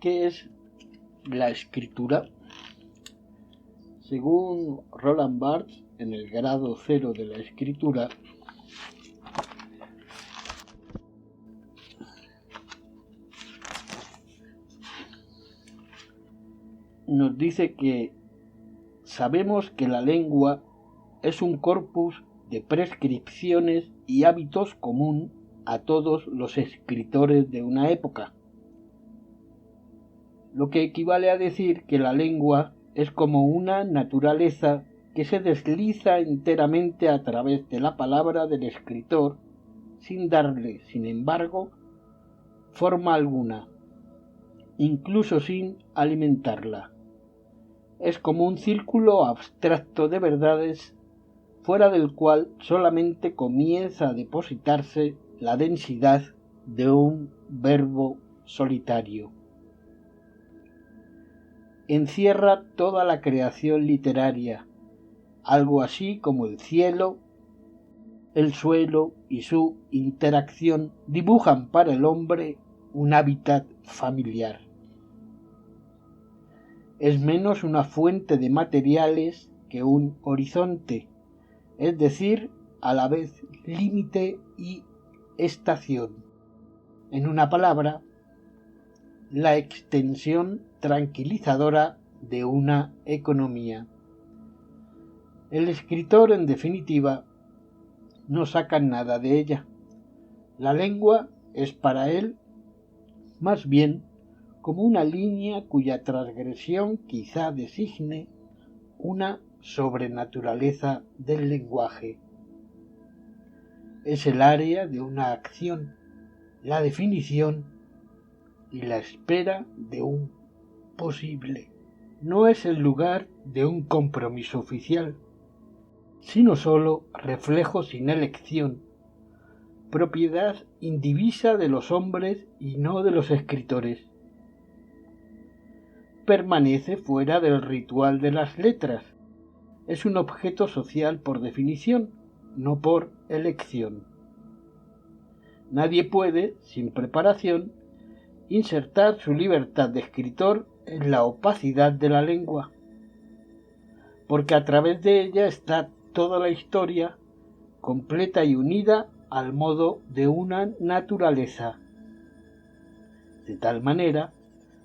¿Qué es la escritura? Según Roland Barthes, en el grado 0 de la escritura, nos dice que sabemos que la lengua es un corpus de prescripciones y hábitos común a todos los escritores de una época, lo que equivale a decir que la lengua es como una naturaleza que se desliza enteramente a través de la palabra del escritor, sin darle, sin embargo, forma alguna, incluso sin alimentarla. Es como un círculo abstracto de verdades, fuera del cual solamente comienza a depositarse la densidad de un verbo solitario. Encierra toda la creación literaria, algo así como el cielo, el suelo y su interacción dibujan para el hombre un hábitat familiar. Es menos una fuente de materiales que un horizonte, es decir, a la vez límite y estación. En una palabra, la extensión tranquilizadora de una economía. El escritor, en definitiva, no saca nada de ella. La lengua es para él, más bien, como una línea cuya transgresión quizá designe una sobrenaturaleza del lenguaje. Es el área de una acción, la definición y la espera de un posible. No es el lugar de un compromiso oficial, sino sólo reflejo sin elección, propiedad indivisa de los hombres y no de los escritores. Permanece fuera del ritual de las letras. Es un objeto social por definición, no por elección. Nadie puede, sin preparación, insertar su libertad de escritor en la opacidad de la lengua, porque a través de ella está toda la historia, completa y unida al modo de una naturaleza. De tal manera,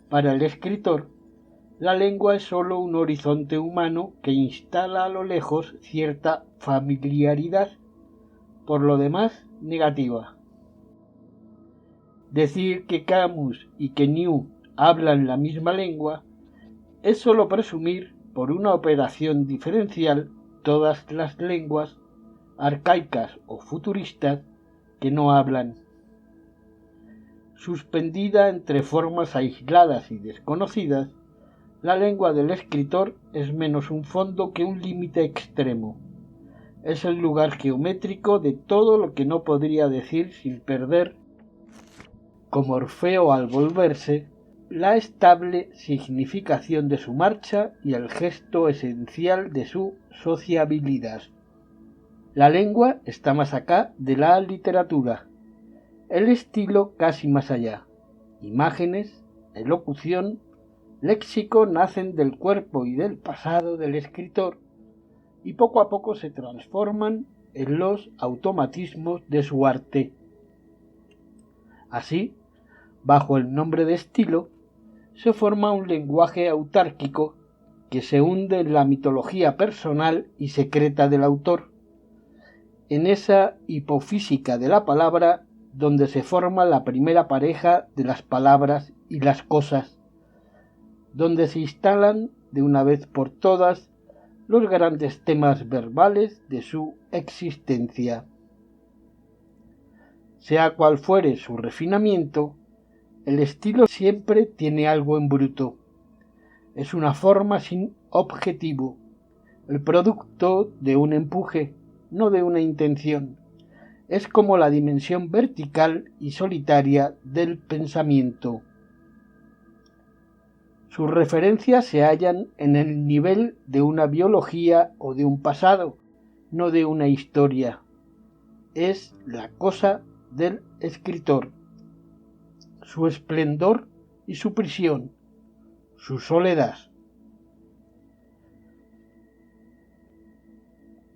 para el escritor, la lengua es sólo un horizonte humano que instala a lo lejos cierta familiaridad, por lo demás negativa. Decir que Camus y que New hablan la misma lengua es sólo presumir, por una operación diferencial, todas las lenguas, arcaicas o futuristas, que no hablan. Suspendida entre formas aisladas y desconocidas, la lengua del escritor es menos un fondo que un límite extremo. Es el lugar geométrico de todo lo que no podría decir sin perder, como Orfeo al volverse, la estable significación de su marcha y el gesto esencial de su sociabilidad. La lengua está más acá de la literatura, el estilo casi más allá. Imágenes, elocución, léxico nacen del cuerpo y del pasado del escritor y poco a poco se transforman en los automatismos de su arte. Así, bajo el nombre de estilo, se forma un lenguaje autárquico que se hunde en la mitología personal y secreta del autor, en esa hipofísica de la palabra donde se forma la primera pareja de las palabras y las cosas, donde se instalan de una vez por todas los grandes temas verbales de su existencia. Sea cual fuere su refinamiento, el estilo siempre tiene algo en bruto. Es una forma sin objetivo, el producto de un empuje, no de una intención. Es como la dimensión vertical y solitaria del pensamiento. Sus referencias se hallan en el nivel de una biología o de un pasado, no de una historia. Es la cosa del escritor, su esplendor y su prisión, su soledad.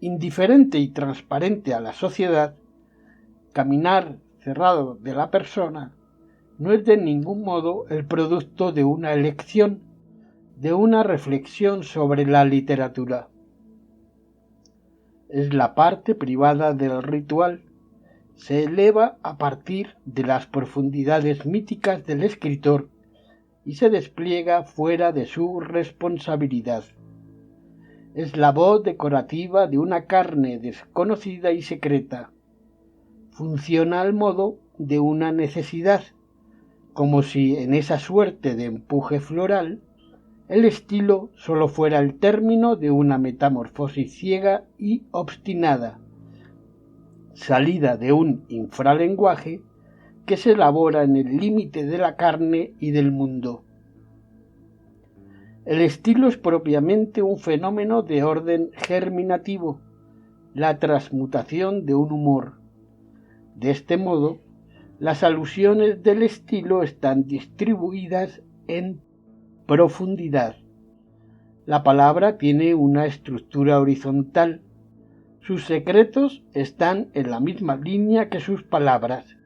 Indiferente y transparente a la sociedad, caminar cerrado de la persona no es de ningún modo el producto de una elección, de una reflexión sobre la literatura. Es la parte privada del ritual. Se eleva a partir de las profundidades míticas del escritor y se despliega fuera de su responsabilidad. Es la voz decorativa de una carne desconocida y secreta. Funciona al modo de una necesidad, como si en esa suerte de empuje floral el estilo sólo fuera el término de una metamorfosis ciega y obstinada, salida de un infralenguaje que se elabora en el límite de la carne y del mundo. El estilo es propiamente un fenómeno de orden germinativo, la transmutación de un humor. De este modo, las alusiones del estilo están distribuidas en profundidad. La palabra tiene una estructura horizontal. Sus secretos están en la misma línea que sus palabras,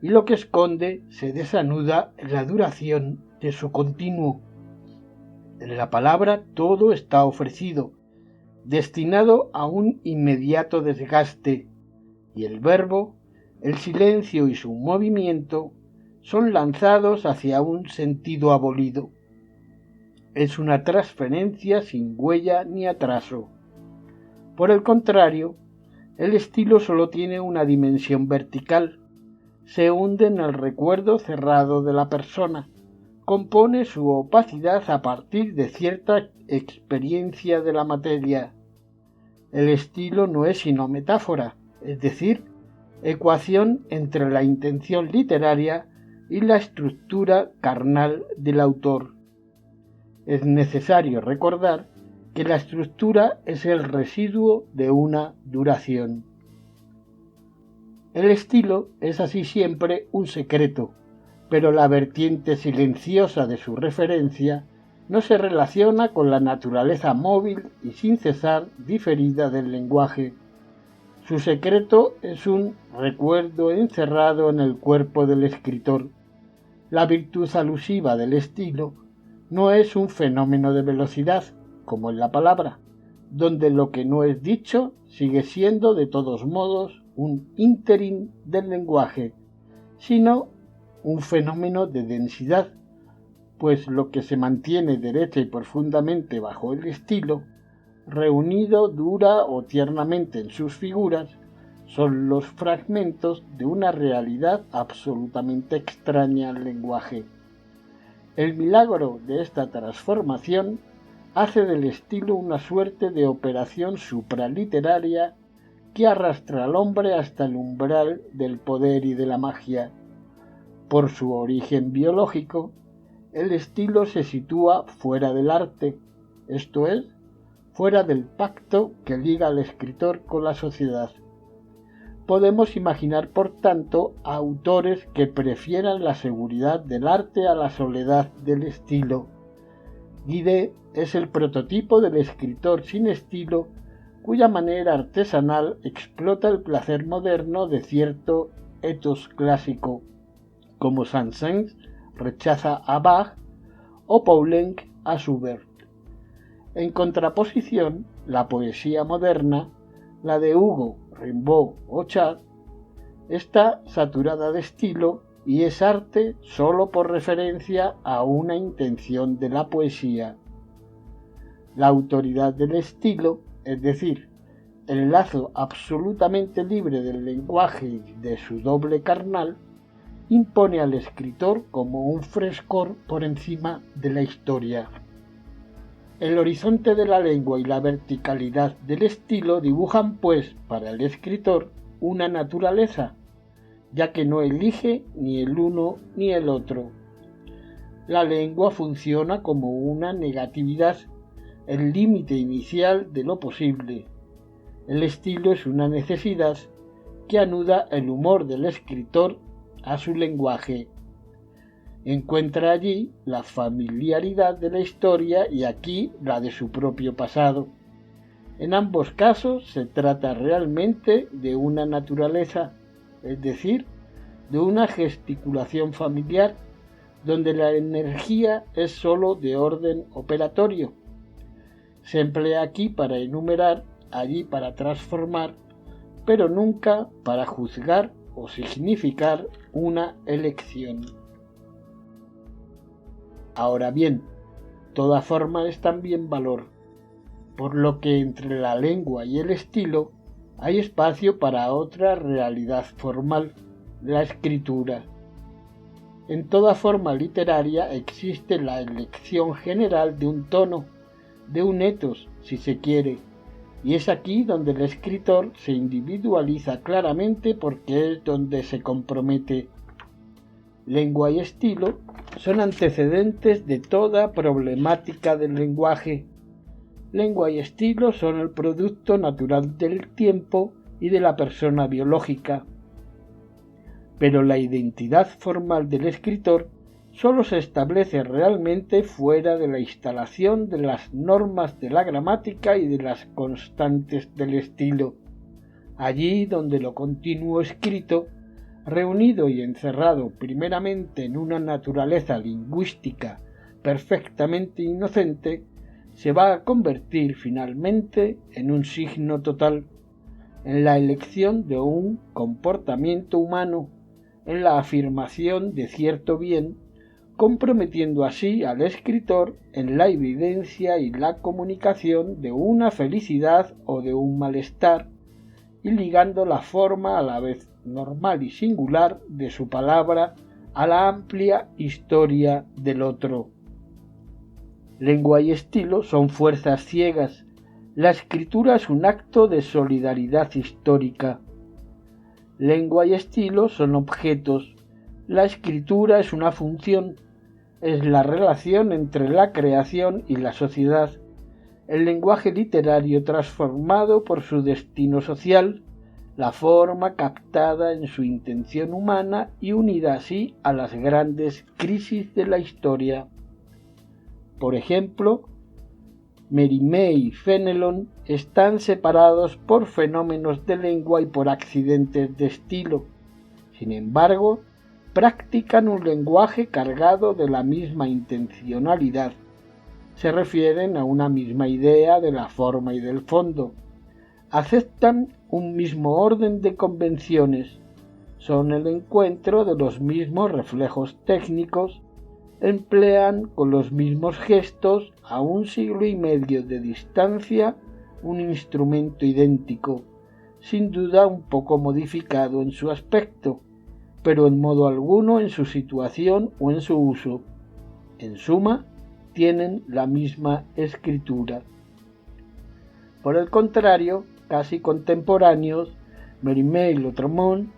y lo que esconde se desanuda en la duración de su continuo. En la palabra todo está ofrecido, destinado a un inmediato desgaste, y el verbo, el silencio y su movimiento son lanzados hacia un sentido abolido. Es una transferencia sin huella ni atraso. Por el contrario, el estilo solo tiene una dimensión vertical. Se hunde en el recuerdo cerrado de la persona. Compone su opacidad a partir de cierta experiencia de la materia. El estilo no es sino metáfora, es decir, ecuación entre la intención literaria y la estructura carnal del autor. Es necesario recordar que la estructura es el residuo de una duración. El estilo es así siempre un secreto, pero la vertiente silenciosa de su referencia no se relaciona con la naturaleza móvil y sin cesar diferida del lenguaje. Su secreto es un recuerdo encerrado en el cuerpo del escritor. La virtud alusiva del estilo no es un fenómeno de velocidad, como en la palabra, donde lo que no es dicho sigue siendo de todos modos un ínterin del lenguaje, sino un fenómeno de densidad, pues lo que se mantiene derecha y profundamente bajo el estilo, reunido dura o tiernamente en sus figuras, son los fragmentos de una realidad absolutamente extraña al lenguaje. El milagro de esta transformación hace del estilo una suerte de operación supraliteraria que arrastra al hombre hasta el umbral del poder y de la magia. Por su origen biológico, el estilo se sitúa fuera del arte, esto es, fuera del pacto que liga al escritor con la sociedad. Podemos imaginar, por tanto, a autores que prefieran la seguridad del arte a la soledad del estilo. Guidet es el prototipo del escritor sin estilo, cuya manera artesanal explota el placer moderno de cierto ethos clásico, como Saint-Saëns rechaza a Bach o Poulenc a Schubert. En contraposición, la poesía moderna, la de Hugo, Rimbaud o Char, está saturada de estilo y es arte sólo por referencia a una intención de la poesía. La autoridad del estilo, es decir, el lazo absolutamente libre del lenguaje y de su doble carnal, impone al escritor como un frescor por encima de la historia. El horizonte de la lengua y la verticalidad del estilo dibujan, pues, para el escritor una naturaleza, ya que no elige ni el uno ni el otro. La lengua funciona como una negatividad, el límite inicial de lo posible. El estilo es una necesidad que anuda el humor del escritor a su lenguaje. Encuentra allí la familiaridad de la historia y aquí la de su propio pasado. En ambos casos se trata realmente de una naturaleza, es decir, de una gesticulación familiar, donde la energía es sólo de orden operatorio. Se emplea aquí para enumerar, allí para transformar, pero nunca para juzgar o significar una elección. Ahora bien, toda forma es también valor, por lo que entre la lengua y el estilo hay espacio para otra realidad formal, la escritura. En toda forma literaria existe la elección general de un tono, de un etos, si se quiere, y es aquí donde el escritor se individualiza claramente porque es donde se compromete. Lengua y estilo son antecedentes de toda problemática del lenguaje. Lengua y estilo son el producto natural del tiempo y de la persona biológica. Pero la identidad formal del escritor solo se establece realmente fuera de la instalación de las normas de la gramática y de las constantes del estilo. Allí donde lo continuo escrito, reunido y encerrado primeramente en una naturaleza lingüística perfectamente inocente, se va a convertir finalmente en un signo total, en la elección de un comportamiento humano, en la afirmación de cierto bien, comprometiendo así al escritor en la evidencia y la comunicación de una felicidad o de un malestar, y ligando la forma a la vez normal y singular de su palabra a la amplia historia del otro. Lengua y estilo son fuerzas ciegas. La escritura es un acto de solidaridad histórica. Lengua y estilo son objetos. La escritura es una función. Es la relación entre la creación y la sociedad. El lenguaje literario transformado por su destino social, la forma captada en su intención humana y unida así a las grandes crisis de la historia. Por ejemplo, Mérimée y Fénelon están separados por fenómenos de lengua y por accidentes de estilo. Sin embargo, practican un lenguaje cargado de la misma intencionalidad. Se refieren a una misma idea de la forma y del fondo. Aceptan un mismo orden de convenciones. Son el encuentro de los mismos reflejos técnicos. Emplean con los mismos gestos a 1,5 siglos de distancia un instrumento idéntico, sin duda un poco modificado en su aspecto, pero en modo alguno en su situación o en su uso. En suma, tienen la misma escritura. Por el contrario, casi contemporáneos, Mérimée y Lautréamont,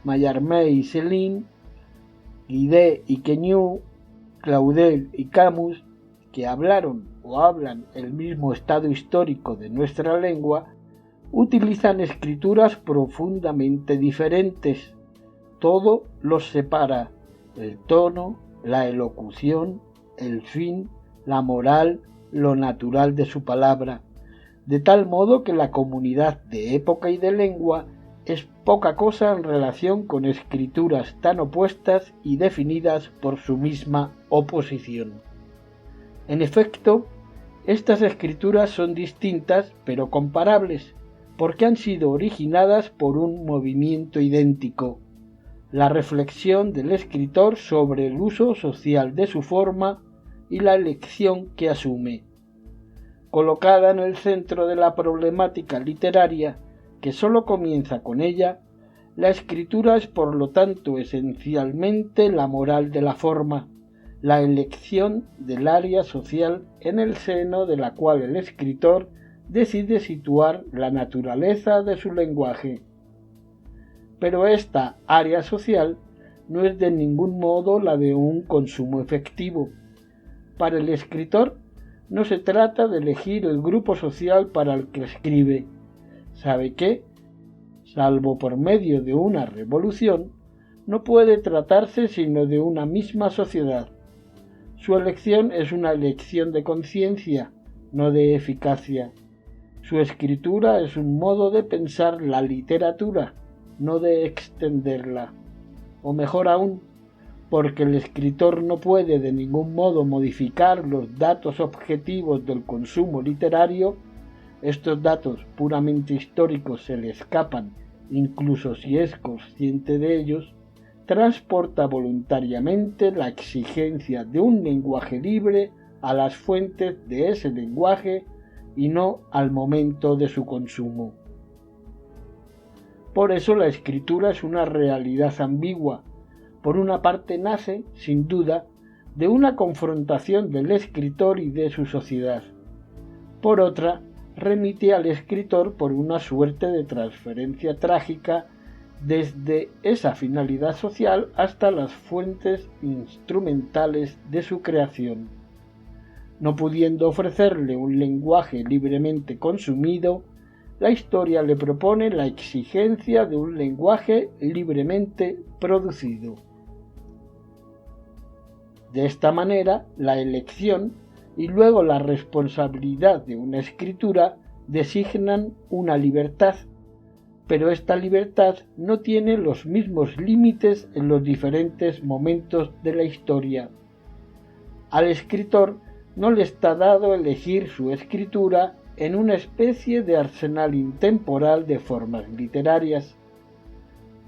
Mallarmé y Céline, Guidet y Queneau, Claudel y Camus, que hablaron o hablan el mismo estado histórico de nuestra lengua, utilizan escrituras profundamente diferentes. Todo los separa: el tono, la elocución, el fin, la moral, lo natural de su palabra, de tal modo que la comunidad de época y de lengua es poca cosa en relación con escrituras tan opuestas y definidas por su misma oposición. En efecto, estas escrituras son distintas pero comparables, porque han sido originadas por un movimiento idéntico: la reflexión del escritor sobre el uso social de su forma y la elección que asume. Colocada en el centro de la problemática literaria, que sólo comienza con ella, la escritura es por lo tanto esencialmente la moral de la forma, la elección del área social en el seno de la cual el escritor decide situar la naturaleza de su lenguaje. Pero esta área social no es de ningún modo la de un consumo efectivo. Para el escritor no se trata de elegir el grupo social para el que escribe. Sabe que, salvo por medio de una revolución, no puede tratarse sino de una misma sociedad. Su elección es una elección de conciencia, no de eficacia. Su escritura es un modo de pensar la literatura, no de extenderla. O mejor aún, porque el escritor no puede de ningún modo modificar los datos objetivos del consumo literario, estos datos puramente históricos se le escapan, incluso si es consciente de ellos, transporta voluntariamente la exigencia de un lenguaje libre a las fuentes de ese lenguaje y no al momento de su consumo. Por eso la escritura es una realidad ambigua. Por una parte nace, sin duda, de una confrontación del escritor y de su sociedad. Por otra, remite al escritor por una suerte de transferencia trágica desde esa finalidad social hasta las fuentes instrumentales de su creación. No pudiendo ofrecerle un lenguaje libremente consumido, la historia le propone la exigencia de un lenguaje libremente producido. De esta manera, la elección y luego la responsabilidad de una escritura designan una libertad, pero esta libertad no tiene los mismos límites en los diferentes momentos de la historia. Al escritor no le está dado elegir su escritura en una especie de arsenal intemporal de formas literarias.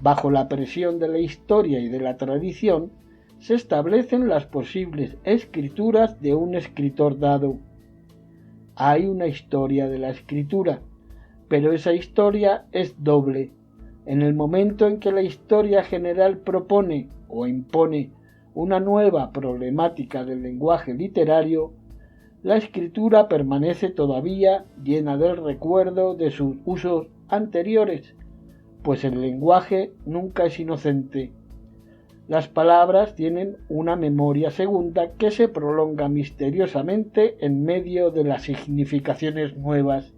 Bajo la presión de la historia y de la tradición, se establecen las posibles escrituras de un escritor dado. Hay una historia de la escritura, pero esa historia es doble. En el momento en que la historia general propone o impone una nueva problemática del lenguaje literario, la escritura permanece todavía llena del recuerdo de sus usos anteriores, pues el lenguaje nunca es inocente. Las palabras tienen una memoria segunda que se prolonga misteriosamente en medio de las significaciones nuevas.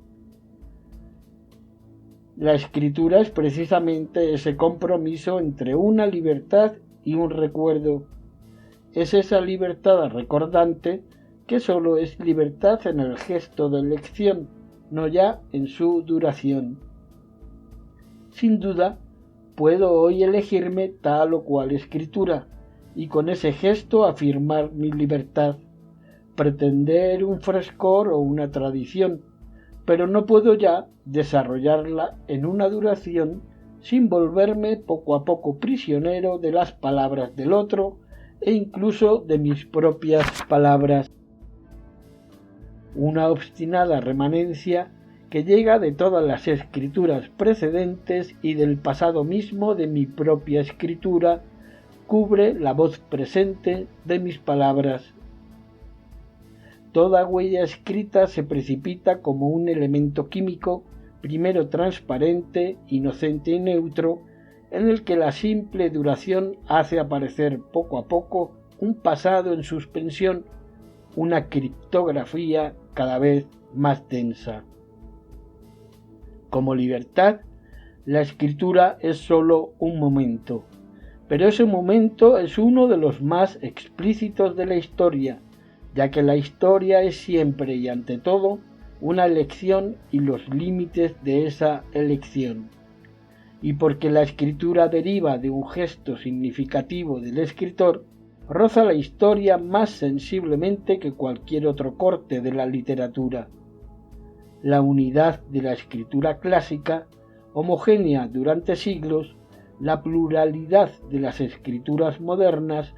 La escritura es precisamente ese compromiso entre una libertad y un recuerdo. Es esa libertad recordante que sólo es libertad en el gesto de elección, no ya en su duración. Sin duda, puedo hoy elegirme tal o cual escritura, y con ese gesto afirmar mi libertad, pretender un frescor o una tradición, pero no puedo ya desarrollarla en una duración sin volverme poco a poco prisionero de las palabras del otro e incluso de mis propias palabras. Una obstinada remanencia que llega de todas las escrituras precedentes y del pasado mismo de mi propia escritura, cubre la voz presente de mis palabras. Toda huella escrita se precipita como un elemento químico, primero transparente, inocente y neutro, en el que la simple duración hace aparecer poco a poco un pasado en suspensión, una criptografía cada vez más densa. Como libertad, la escritura es sólo un momento, pero ese momento es uno de los más explícitos de la historia, ya que la historia es siempre y ante todo una elección y los límites de esa elección. Y porque la escritura deriva de un gesto significativo del escritor, roza la historia más sensiblemente que cualquier otro corte de la literatura. La unidad de la escritura clásica, homogénea durante siglos, la pluralidad de las escrituras modernas,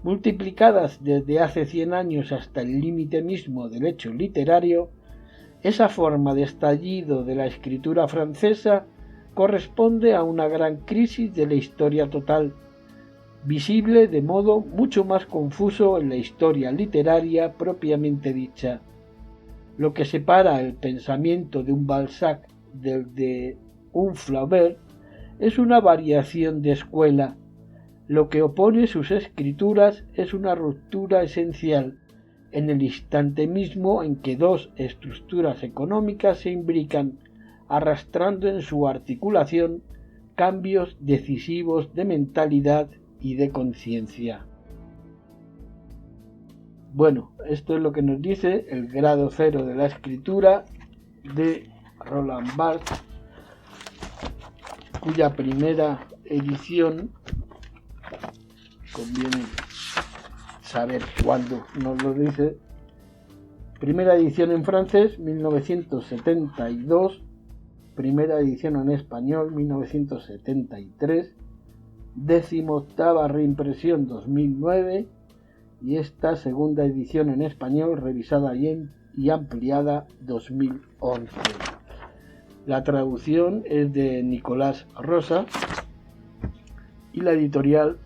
multiplicadas desde hace 100 años hasta el límite mismo del hecho literario, esa forma de estallido de la escritura francesa corresponde a una gran crisis de la historia total, visible de modo mucho más confuso en la historia literaria propiamente dicha. Lo que separa el pensamiento de un Balzac del de un Flaubert es una variación de escuela. Lo que opone sus escrituras es una ruptura esencial, en el instante mismo en que dos estructuras económicas se imbrican, arrastrando en su articulación cambios decisivos de mentalidad y de conciencia. Bueno, esto es lo que nos dice el grado cero de la escritura de Roland Barthes, cuya primera edición, conviene saber cuándo nos lo dice, primera edición en francés 1972, primera edición en español 1973, 18ª reimpresión 2009 y esta segunda edición en español revisada y ampliada 2011. La traducción es de Nicolás Rosa y la editorial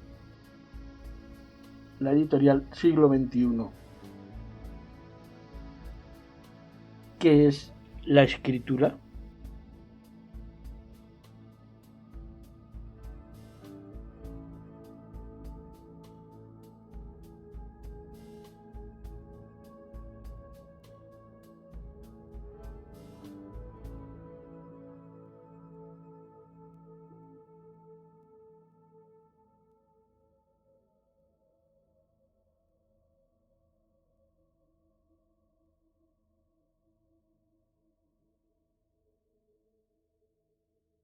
Siglo XXI. ¿Qué es la escritura?